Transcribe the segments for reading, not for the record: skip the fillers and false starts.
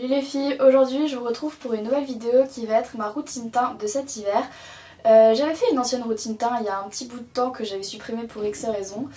Salut les filles, aujourd'hui je vous retrouve pour une nouvelle vidéo qui va être ma routine teint de cet hiver. J'avais fait une ancienne routine teint il y a un petit bout de temps que j'avais supprimée pour X raisons.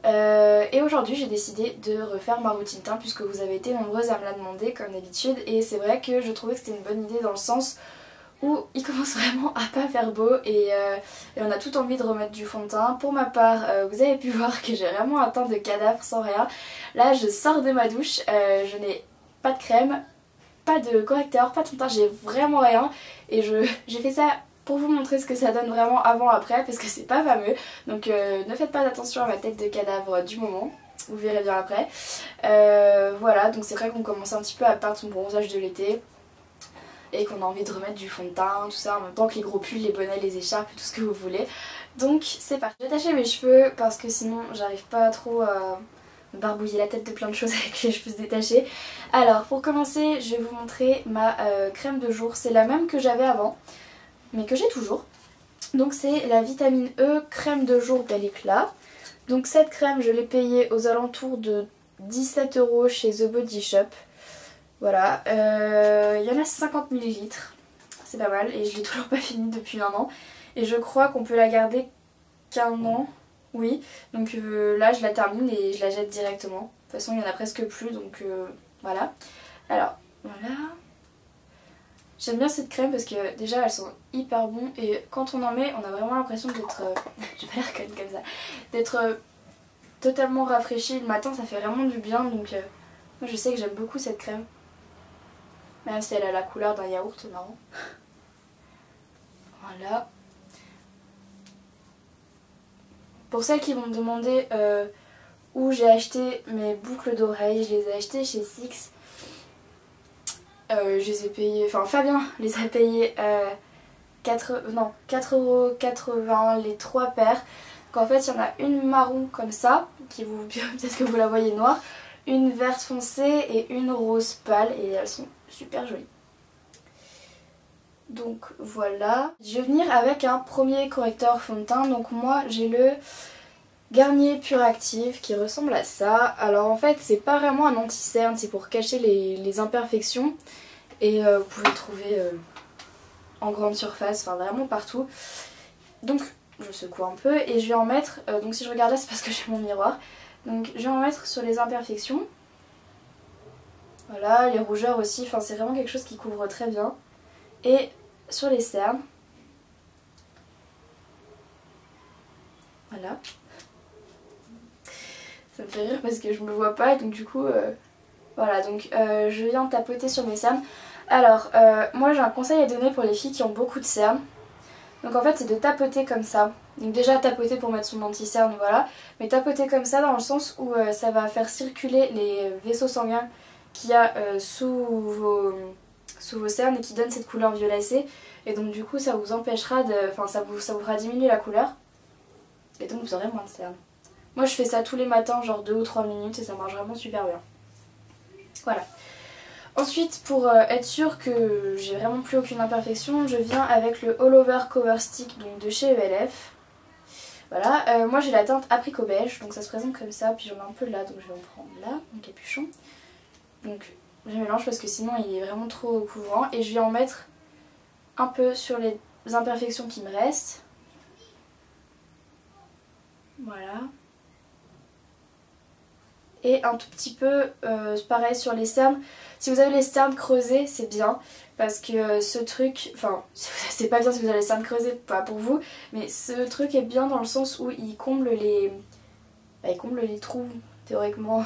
Et aujourd'hui j'ai décidé de refaire ma routine teint puisque vous avez été nombreuses à me la demander comme d'habitude. Et c'est vrai que je trouvais que c'était une bonne idée dans le sens où il commence vraiment à pas faire beau et on a tout envie de remettre du fond de teint. Pour ma part, vous avez pu voir que j'ai vraiment un teint de cadavre sans rien. Là je sors de ma douche, je n'ai pas de crème, pas de correcteur, pas de fond de teint, j'ai vraiment rien. Et j'ai fait ça pour vous montrer ce que ça donne vraiment avant-après parce que c'est pas fameux. Donc ne faites pas attention à ma tête de cadavre du moment, vous verrez bien après. Voilà, donc c'est vrai qu'on commence un petit peu à perdre son bronzage de l'été et qu'on a envie de remettre du fond de teint, tout ça en même temps que les gros pulls, les bonnets, les écharpes, tout ce que vous voulez. Donc c'est parti. J'ai attaché mes cheveux parce que sinon j'arrive pas trop à me barbouiller la tête de plein de choses avec les cheveux détachés. Alors pour commencer, je vais vous montrer ma crème de jour. C'est la même que j'avais avant, mais que j'ai toujours. Donc c'est la vitamine E crème de jour Bel Éclat. Donc cette crème, je l'ai payée aux alentours de 17 € chez The Body Shop. Voilà, il y en a 50 ml, c'est pas mal et je l'ai toujours pas fini depuis un an. Et je crois qu'on peut la garder qu'un an, oui. Donc là je la termine et je la jette directement. De toute façon il y en a presque plus donc voilà. Alors voilà. J'aime bien cette crème parce que déjà elles sont hyper bonnes et quand on en met on a vraiment l'impression d'être, j'ai pas l'air conne comme ça, d'être totalement rafraîchi. Le matin ça fait vraiment du bien donc moi je sais que j'aime beaucoup cette crème. Même si elle a la couleur d'un yaourt, c'est marrant. Voilà. Pour celles qui vont me demander où j'ai acheté mes boucles d'oreilles, je les ai achetées chez Six. Je les ai payées, enfin Fabien les a payées 4,80 € les 3 paires. Donc en fait il y en a une marron comme ça, peut-être que vous la voyez noire, une verte foncée et une rose pâle et elles sont super jolies. Donc voilà. Je vais venir avec un premier correcteur fond de teint. Donc moi j'ai le Garnier Pure Active qui ressemble à ça. Alors en fait c'est pas vraiment un anti-cerne, c'est pour cacher les imperfections. Et vous pouvez le trouver en grande surface, enfin vraiment partout. Donc je secoue un peu et je vais en mettre, donc si je regarde là c'est parce que j'ai mon miroir. Donc je vais en mettre sur les imperfections. Voilà, les rougeurs aussi, enfin c'est vraiment quelque chose qui couvre très bien. Et sur les cernes. Voilà. Ça me fait rire parce que je me vois pas et donc du coup voilà, donc je viens tapoter sur mes cernes. Alors moi j'ai un conseil à donner pour les filles qui ont beaucoup de cernes. Donc en fait c'est de tapoter comme ça. Donc déjà tapoter pour mettre son anti-cerne, voilà. Mais tapoter comme ça dans le sens où ça va faire circuler les vaisseaux sanguins qu'il y a sous vos cernes et qui donnent cette couleur violacée. Et donc du coup ça vous empêchera de... Enfin ça vous fera diminuer la couleur. Et donc vous aurez moins de cernes. Moi je fais ça tous les matins, genre 2 ou 3 minutes et ça marche vraiment super bien. Voilà. Ensuite, pour être sûre que j'ai vraiment plus aucune imperfection, je viens avec le All Over Cover Stick donc de chez ELF. Voilà, moi j'ai la teinte apricot beige, donc ça se présente comme ça, puis j'en ai un peu là, donc je vais en prendre là, mon capuchon. Donc je mélange parce que sinon il est vraiment trop couvrant, et je vais en mettre un peu sur les imperfections qui me restent. Voilà. Et un tout petit peu pareil sur les cernes. Si vous avez les cernes creusées c'est bien parce que ce truc, enfin c'est pas bien si vous avez les cernes creusées, pas pour vous, mais ce truc est bien dans le sens où il comble les trous théoriquement.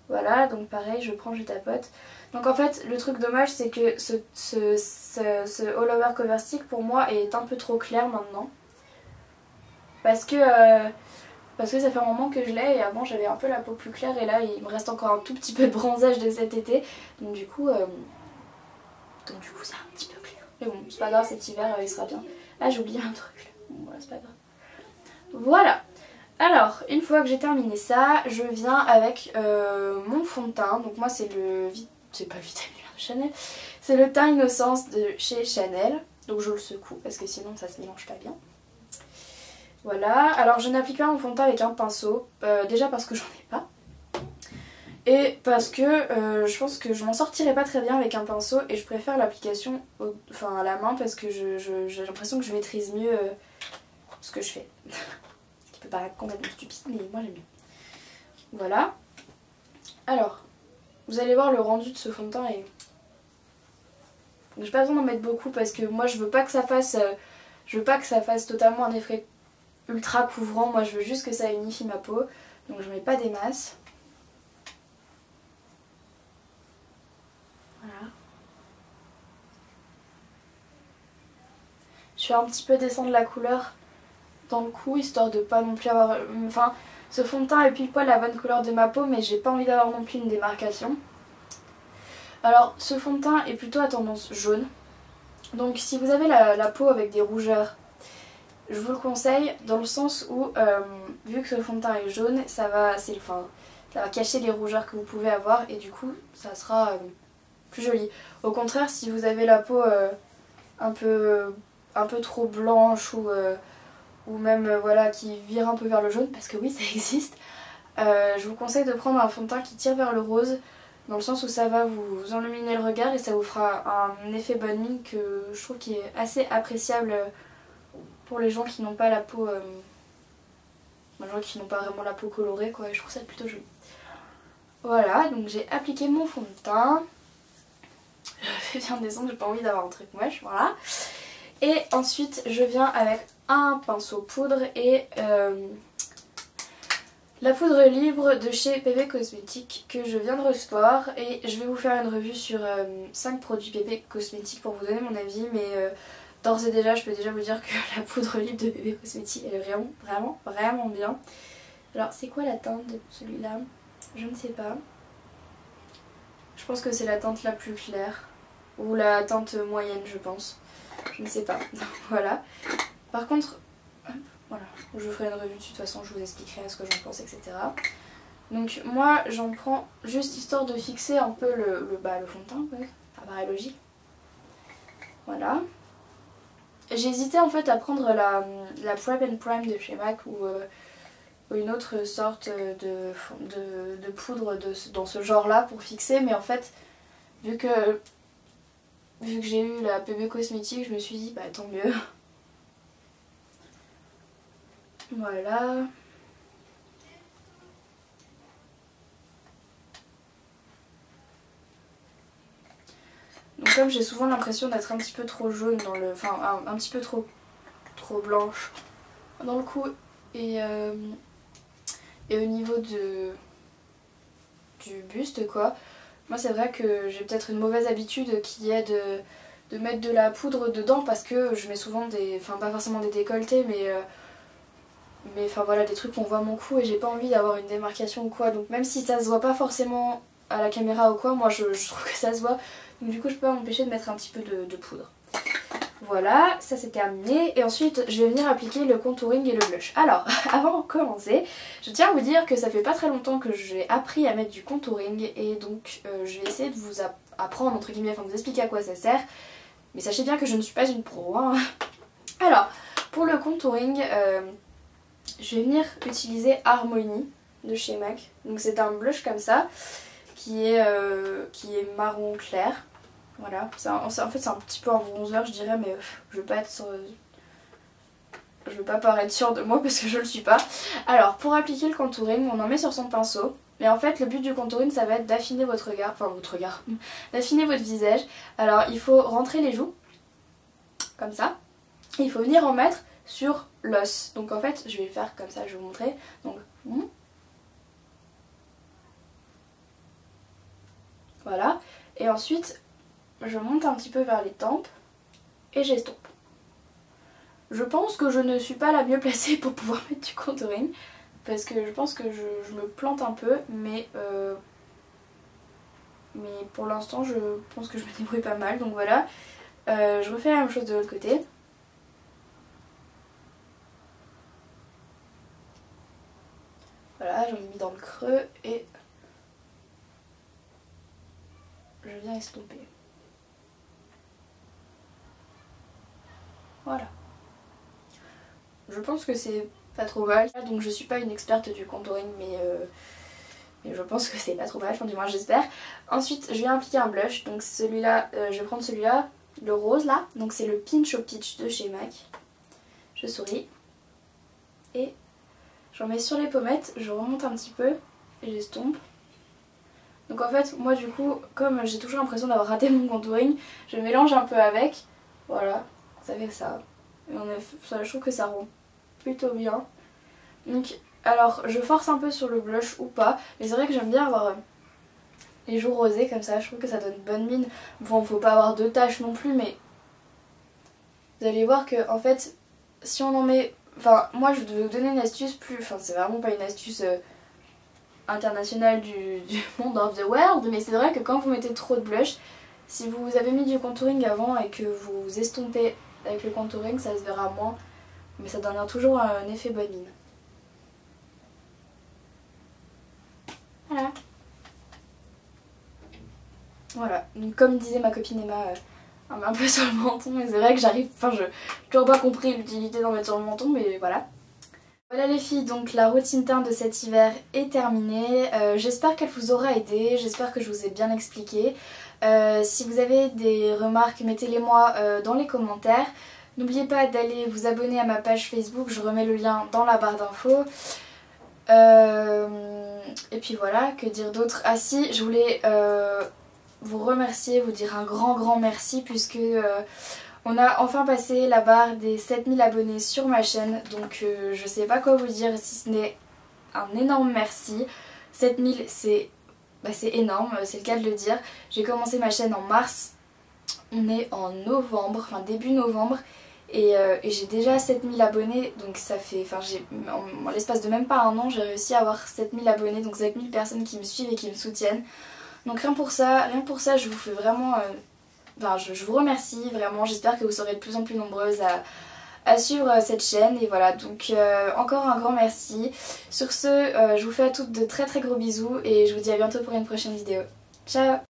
Voilà, donc pareil je prends, je tapote. Donc en fait le truc dommage c'est que ce All Over Cover Stick pour moi est un peu trop clair maintenant. Parce que ça fait un moment que je l'ai et avant j'avais un peu la peau plus claire et là il me reste encore un tout petit peu de bronzage de cet été. Donc du coup c'est un petit peu clair. Mais bon c'est pas grave, cet hiver il sera bien. Ah j'ai oublié un truc. Bon voilà, c'est pas grave. Voilà. Alors une fois que j'ai terminé ça, je viens avec mon fond de teint. Donc moi c'est c'est pas le Vitamine de Chanel, c'est le teint Innocence de chez Chanel. Donc je le secoue parce que sinon ça se mélange pas bien. Voilà, alors je n'applique pas mon fond de teint avec un pinceau, déjà parce que j'en ai pas. Et parce que je pense que je m'en sortirai pas très bien avec un pinceau et je préfère l'application à la main parce que j'ai l'impression que je maîtrise mieux ce que je fais. Ce qui peut paraître complètement stupide mais moi j'aime bien. Voilà. Alors, vous allez voir le rendu de ce fond de teint et... J'ai pas besoin d'en mettre beaucoup parce que moi je veux pas que ça fasse... je veux pas que ça fasse totalement un effet ultra couvrant. Moi je veux juste que ça unifie ma peau. Donc je mets pas des masses. Voilà. Je fais un petit peu descendre la couleur dans le cou histoire de pas non plus avoir... Enfin, ce fond de teint est pile poil la bonne couleur de ma peau mais j'ai pas envie d'avoir non plus une démarcation. Alors ce fond de teint est plutôt à tendance jaune. Donc si vous avez la peau avec des rougeurs, je vous le conseille dans le sens où vu que ce fond de teint est jaune, ça va cacher les rougeurs que vous pouvez avoir et du coup ça sera plus joli. Au contraire, si vous avez la peau un peu trop blanche ou même voilà qui vire un peu vers le jaune, parce que oui ça existe, je vous conseille de prendre un fond de teint qui tire vers le rose, dans le sens où ça va vous enluminer le regard et ça vous fera un effet bonne mine que je trouve qui est assez appréciable pour les gens qui n'ont pas la peau, les gens qui n'ont pas vraiment la peau colorée quoi, et je trouve ça plutôt joli. Voilà, donc j'ai appliqué mon fond de teint. Je fais bien descendre, j'ai pas envie d'avoir un truc moche, voilà. Et ensuite je viens avec un pinceau poudre et la poudre libre de chez PB Cosmétiques que je viens de recevoir. Et je vais vous faire une revue sur 5 produits PB Cosmétiques pour vous donner mon avis. Mais d'ores et déjà je peux déjà vous dire que la poudre libre de PB Cosmétiques elle est vraiment bien. Alors c'est quoi la teinte de celui-là? Je ne sais pas. Je pense que c'est la teinte la plus claire. Ou la teinte moyenne je pense. Je ne sais pas. Voilà. Par contre, voilà, je vous ferai une revue dessus, de toute façon je vous expliquerai ce que j'en pense, etc. Donc moi j'en prends juste histoire de fixer un peu le fond de teint, quoi. Ça paraît logique. Voilà. J'ai hésité en fait à prendre la Prep and Prime de chez MAC ou une autre sorte de poudre dans ce genre là pour fixer, mais en fait vu que j'ai eu la PB Cosmétique, je me suis dit bah tant mieux. Voilà. Donc comme j'ai souvent l'impression d'être un petit peu trop jaune dans le... Enfin un petit peu trop blanche dans le cou et au niveau du buste quoi. Moi c'est vrai que j'ai peut-être une mauvaise habitude qui est de mettre de la poudre dedans parce que je mets souvent des... Enfin pas forcément des décolletés mais enfin voilà des trucs où on voit mon cou et j'ai pas envie d'avoir une démarcation ou quoi. Donc même si ça se voit pas forcément à la caméra ou quoi, moi je trouve que ça se voit. Donc du coup je peux pas m'empêcher de mettre un petit peu de poudre. Voilà, ça c'est terminé. Et ensuite je vais venir appliquer le contouring et le blush. Alors avant de commencer, je tiens à vous dire que ça fait pas très longtemps que j'ai appris à mettre du contouring. Et donc je vais essayer de vous apprendre entre guillemets, enfin de vous expliquer à quoi ça sert. Mais sachez bien que je ne suis pas une pro hein. Alors pour le contouring, je vais venir utiliser Harmony de chez MAC. Donc c'est un blush comme ça qui est marron clair. Voilà, en fait c'est un petit peu un bronzer je dirais, mais je veux pas paraître sûre de moi parce que je le suis pas. Alors pour appliquer le contouring, on en met sur son pinceau. Mais en fait le but du contouring ça va être d'affiner votre regard, d'affiner votre visage. Alors il faut rentrer les joues, comme ça. Et il faut venir en mettre sur l'os. Donc en fait je vais le faire comme ça, je vais vous montrer. Donc voilà. Et ensuite je monte un petit peu vers les tempes et j'estompe. Je pense que je ne suis pas la mieux placée pour pouvoir mettre du contouring parce que je pense que je me plante un peu, mais pour l'instant je pense que je me débrouille pas mal. Donc voilà, je refais la même chose de l'autre côté. Voilà, j'en ai mis dans le creux et je viens estomper. Voilà. Je pense que c'est pas trop mal. Donc je suis pas une experte du contouring mais Et je pense que c'est pas trop mal, enfin du moins j'espère. Ensuite je vais appliquer un blush, donc celui-là, je vais prendre celui-là, le rose là. Donc c'est le Pinch au Peach de chez MAC. Je souris. Et j'en mets sur les pommettes, je remonte un petit peu et j'estompe. Donc en fait moi du coup, comme j'ai toujours l'impression d'avoir raté mon contouring, je mélange un peu avec. Voilà, ça fait ça. Et je trouve que ça rend plutôt bien. Donc alors je force un peu sur le blush ou pas, mais c'est vrai que j'aime bien avoir les joues rosées comme ça, je trouve que ça donne bonne mine. Bon, faut pas avoir de taches non plus, mais vous allez voir que en fait si on en met... Enfin moi je vais vous donner une astuce plus... Enfin c'est vraiment pas une astuce internationale du monde of the world, mais c'est vrai que quand vous mettez trop de blush, si vous avez mis du contouring avant et que vous estompez avec le contouring, ça se verra moins, mais ça donnera toujours un effet bonne mine. Voilà. Voilà, donc comme disait ma copine Emma, un peu sur le menton, mais c'est vrai que j'arrive, enfin j'ai toujours pas compris l'utilité d'en mettre sur le menton, mais voilà. Voilà les filles, donc la routine teint de cet hiver est terminée. J'espère qu'elle vous aura aidé, j'espère que je vous ai bien expliqué. Si vous avez des remarques, mettez-les moi dans les commentaires. N'oubliez pas d'aller vous abonner à ma page Facebook, je remets le lien dans la barre d'infos. Et puis voilà, que dire d'autre? Ah si, je voulais vous remercier, vous dire un grand merci puisque on a enfin passé la barre des 7000 abonnés sur ma chaîne. Donc je sais pas quoi vous dire si ce n'est un énorme merci. 7000 c'est énorme, c'est le cas de le dire. J'ai commencé ma chaîne en mars, on est en novembre, enfin début novembre. Et j'ai déjà 7000 abonnés, donc ça fait, enfin en l'espace de même pas un an, j'ai réussi à avoir 7000 abonnés, donc 7000 personnes qui me suivent et qui me soutiennent. Donc rien pour ça, je vous fais vraiment, enfin je vous remercie vraiment, j'espère que vous serez de plus en plus nombreuses à suivre cette chaîne. Et voilà, donc encore un grand merci. Sur ce, je vous fais à toutes de très gros bisous et je vous dis à bientôt pour une prochaine vidéo. Ciao!